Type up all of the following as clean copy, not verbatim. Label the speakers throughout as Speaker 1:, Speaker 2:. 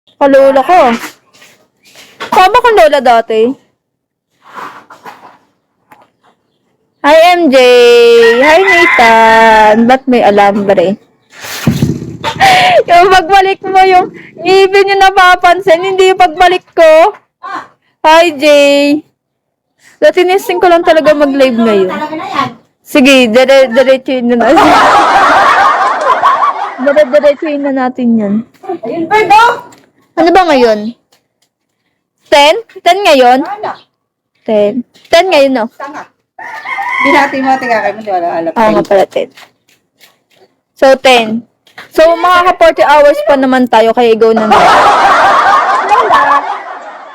Speaker 1: Kalola ko. Tama kang lola dati. Hi, MJ. Hi, Nathan. Ba't may alambre? Yung pagbalik mo, yung ngipin yung napapansin, hindi yung pagbalik ko. Hi, Jay. Dati tinesting ko lang talaga mag-live ngayon. Sige, diretsuin na natin. Diretsuin na natin yan.
Speaker 2: Ayun, Birdo!
Speaker 1: Ano ba ngayon? 10? 10 ngayon? 10. 10 ngayon, no?
Speaker 2: Tanga. Hindi natin mo, tiga kayo mo, di wala alam.
Speaker 1: Oo nga pala, 10. So, 10. So, mga ka-40 hours pa naman tayo, kaya go na naman.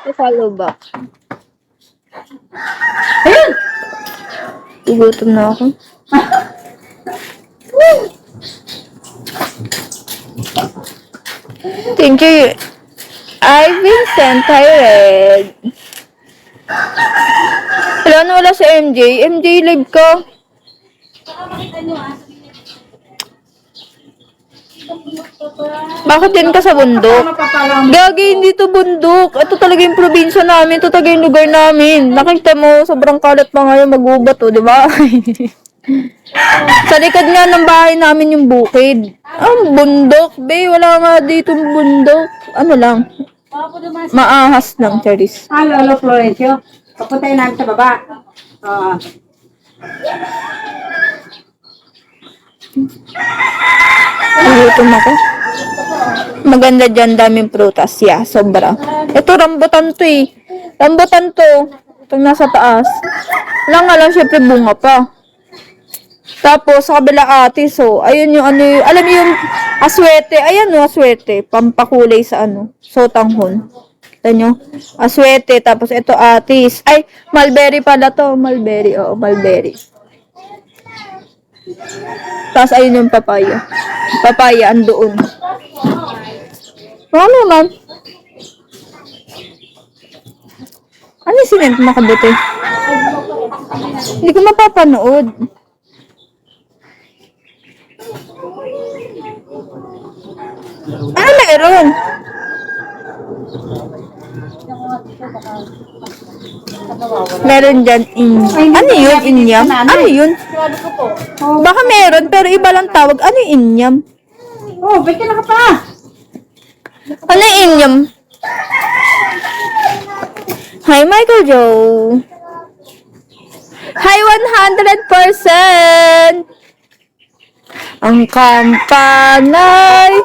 Speaker 1: I-follow back.
Speaker 2: Ayun!
Speaker 1: Igutom na ako. Thank you. Ay, Vincent, hi, Red. Wala si MJ. MJ, live ka. Bakit din ka sa bundok? Gagi, hindi to bundok. Ito talaga yung probinsya namin. Ito talaga yung lugar namin. Nakita mo, sobrang kalat pa ngayon mag-ubat, oh, di ba? Sa likod nga ng bahay namin yung bukid. Bundok, be. Wala nga dito bundok. Ano lang. Maahas lang, Charis.
Speaker 2: Lolo Florencio. Papuntayin namin sa baba. Oo.
Speaker 1: Gutom ako. Maganda dyan, daming prutas. Yeah, sobra. Ito, rambutan to eh. Rambutan to. Itong nasa taas. Wala nga lang, syempre bunga pa. Tapos, sa kabila ate, so, ayun yung ano, alam mo yung aswete. Ayan no, aswete. Pampakulay sa ano, sotanghon. Ayan nyo? Aswete. Tapos, ito atis. Ay, mulberry pala to. Mulberry, oo, mulberry. Tapos, ayun yung papaya. Papaya, andoon. Ano naman? Ano yung sinent makabuti? Hindi ko mapapanood. Ano meron? Meron dyan ano yun? Inyam? Ano yun? Baka meron, pero iba lang tawag. Ano yung inyam?
Speaker 2: Oh, ba't ka na ka pa?
Speaker 1: Ano yung inyam? Hi, Michael Joe. Hi, 100%! Ang kampanay.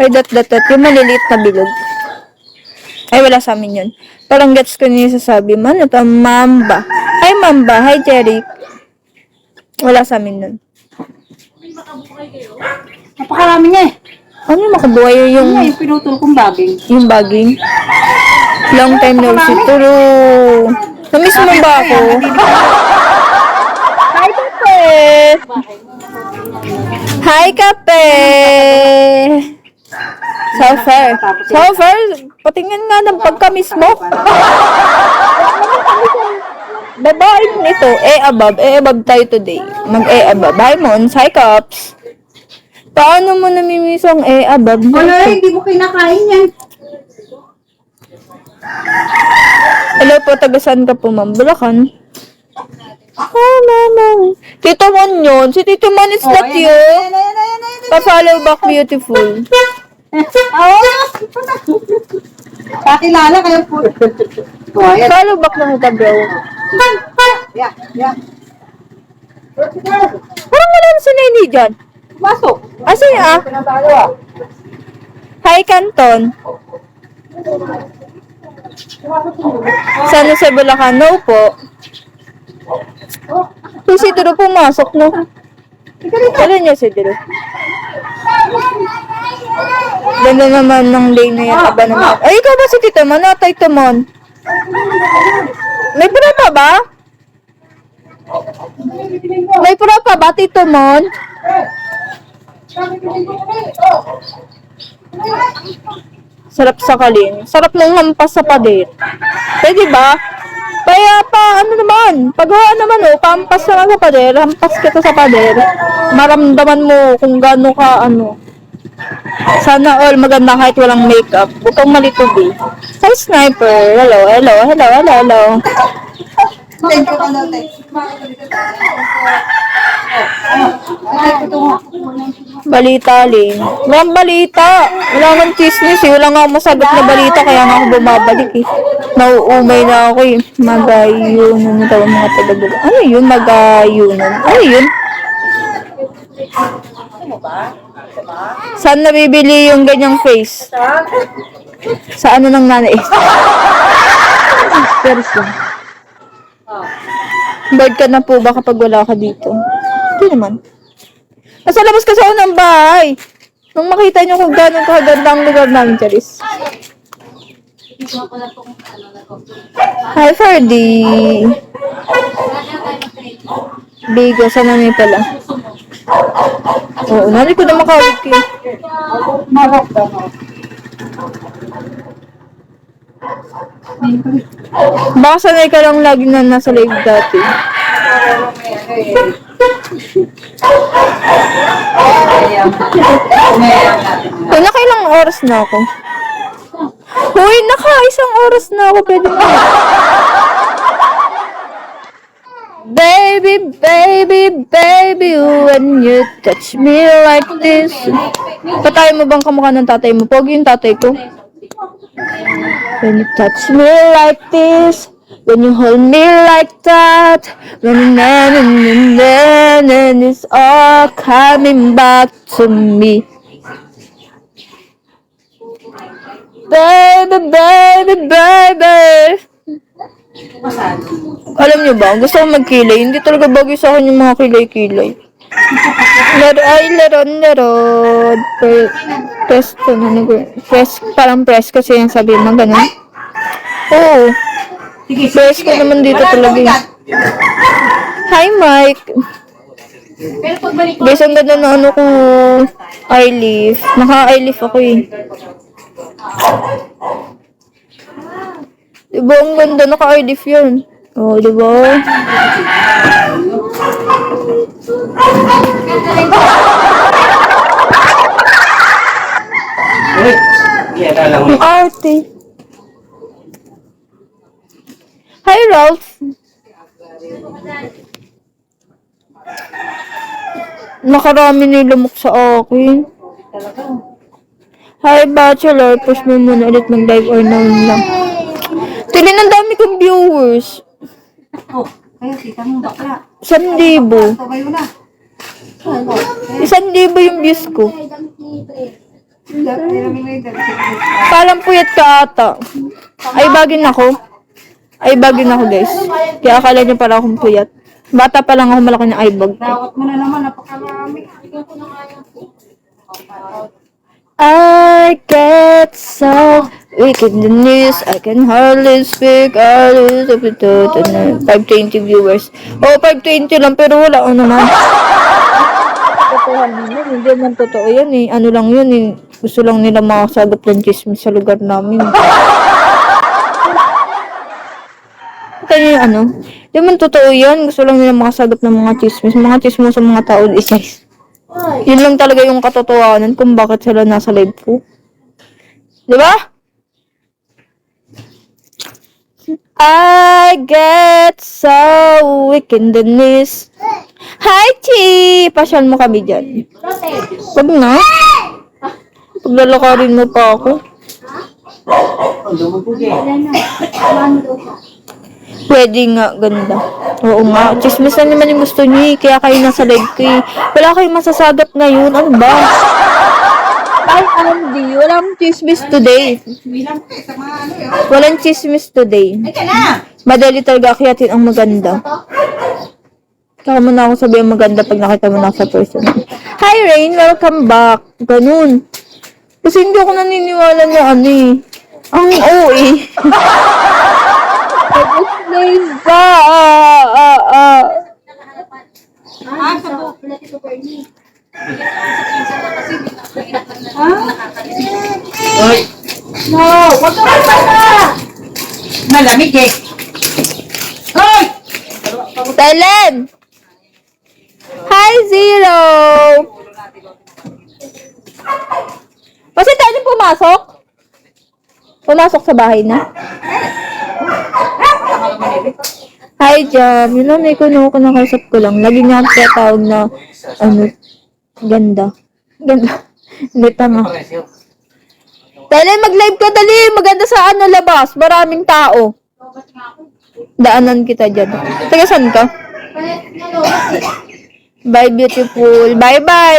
Speaker 1: Ay, dat. Yung maliliit na bilog. Ay, wala sa amin yun. Parang gets ko niya sasabi. Man, ito, Mamba. Hi, Mamba. Hi, Jerry. Wala sa amin nun.
Speaker 2: Napakarami niya eh.
Speaker 1: Ano yung makabuhay yung...
Speaker 2: Yung pinutol kong baging.
Speaker 1: Yung baging? Long time no see. True. Namiss mo ba ako? Hi, Kape! Hi, Kape! So far, patingin nga ng pagkamis mo. Babae nito, above tayo today. Mag-above. Hi, Mons. Hi, Caps. Paano mo namimiss ang above?
Speaker 2: Wala, hindi mo kinakain yan.
Speaker 1: Hello po, taga-saan ka po, ma'am? Bulacan? Mama. Tito Mon yun. Si Tito Mon is not you. Pa-follow back, beautiful.
Speaker 2: Kakilala kayo po.
Speaker 1: Follow back na kita, bro.
Speaker 2: Yeah.
Speaker 1: Parang wala na si Lenny dyan.
Speaker 2: Masok.
Speaker 1: Asan ah? Hi, Canton. Sana sa Bulacan? No po. Si Duro pumasok, no? Ano niya si Duro? Ganda naman ng lane na yan. Aba naman. Ay, ikaw ba si Tito Mon? Natay Tumon. May pura pa ba? May pura pa ba, Tito Mon? Sarap sa kalin. Sarap ng hampas sa pader. Pwede ba? Kaya pa, ano naman, paghawa naman pampas na lang sa pader, hampas kita sa pader. Maramdaman mo kung gaano ka, Sana all maganda kahit walang makeup. Huwag kang malitubi. Hi, Sniper. Hello, hello, hello, hello, hello.
Speaker 2: Thank you ka daw, te.
Speaker 1: Balita, Lin. Walang balita. Wala man chismis eh. Wala nga akong masagot na balita kaya nga ako bumabalik eh. Nauumay na ako eh. Magayunan daw ang mga tagabog. Ano yun? Magayunan. Ano yun? Saan nabibili yung ganyang face? Sa ano ng nanay? Person. Bored ka na po ba kapag wala ka dito? Hindi naman. Nasa labas kasi ako ng bahay. Nung makita nyo kung gano'ng kaganda ang lugar namin, Charis. Hi, Ferdy. Bigo, sa nanay pala. Oo, nanay ko na makawit eh. Baka sanay ka lang lagi na nasa live dati. Kung nakailang oras na ako. Uy, isang oras na ako. Pwede mo. Baby, baby, baby, when you touch me like this. Patay mo bang kamukha ng tatay mo? Pogi yung tatay ko. When you touch me like this, when you hold me like that, when and it's all coming back to me. Baby, baby, baby. Alam niyo ba, gusto ko magkilay. Hindi talaga bagay sa akin yung mga kilay-kilay. Laron. Press ko na press, parang press kasi yung sabi mo, gano'n. Oo. Press ko naman dito talaga eh. Hi, Mike. Guys, ang ganda na ano ko, eyeleaf. Naka-eyeleaf ako eh. Diba, ang ganda, naka-eyeleaf yun. Oo, diba? Ang arte. Hi, Ralph. Nakarami nilamok sa akin. Hi, Bachelor. Push mo muna ulit mag-live or noon lang. Tilin, ang dami kong viewers.
Speaker 2: Oh, kaya kita mo bakla.
Speaker 1: 1,000.
Speaker 2: Tumayo na.
Speaker 1: 1,000 yung views ko. Palang puyat ka ata. Ay, bagin ako. Guys. Kaya akala niyo pala akong puyat. Bata pa lang ako, malaki ng eyebag.
Speaker 2: Dawat mo na naman, napakarami.
Speaker 1: I get so weak in the knees, I can hardly speak. 520 viewers. Oh, 520 lang, pero wala ko naman. Totohan naman, hindi naman totoo yan eh. Ano lang yun eh. Gusto lang nila makasagap ng chismis sa lugar namin. Kaya yung ano, hindi naman totoo yan. Gusto lang nila makasagap ng mga chismis. Mga chismis sa mga tao isa. Yun lang talaga yung katotohanan kung bakit sila nasa live ko. Diba? I get so weak in the knees. Hi, Chi! Pasyal mo kami dyan. Wag na. Paglalakarin mo pa ako. Pwede nga, ganda. Oo nga, chismis na naman yung gusto niyo eh. Kaya kayo nasa live ko eh. Wala kayong masasagot ngayon. Ano ba? Ay, Andy, walang chismis today. Walang chismis today. Madali talaga akyatin ang maganda. Saka mo na ako sabihin maganda pag nakita mo na sa person. Hi, Rain. Welcome back. Ganun. Kasi hindi ako naniniwala na ano eh. Ang OA. Ba?
Speaker 2: Hoy! No! Wag ka na! Malamig eh! Hoy!
Speaker 1: Talent! Hi, Zero! pumasok? Pumasok sa bahay na? Hi, Jam. Yun lang, may kuno ko nakausap ko lang. Lagi niya ang tawag na, ganda. Ganda. Hindi tama. Dali, mag-live ka, dali. Maganda sa labas. Maraming tao. Daanan kita dyan. Taga saan ka? Bye, beautiful. Bye-bye.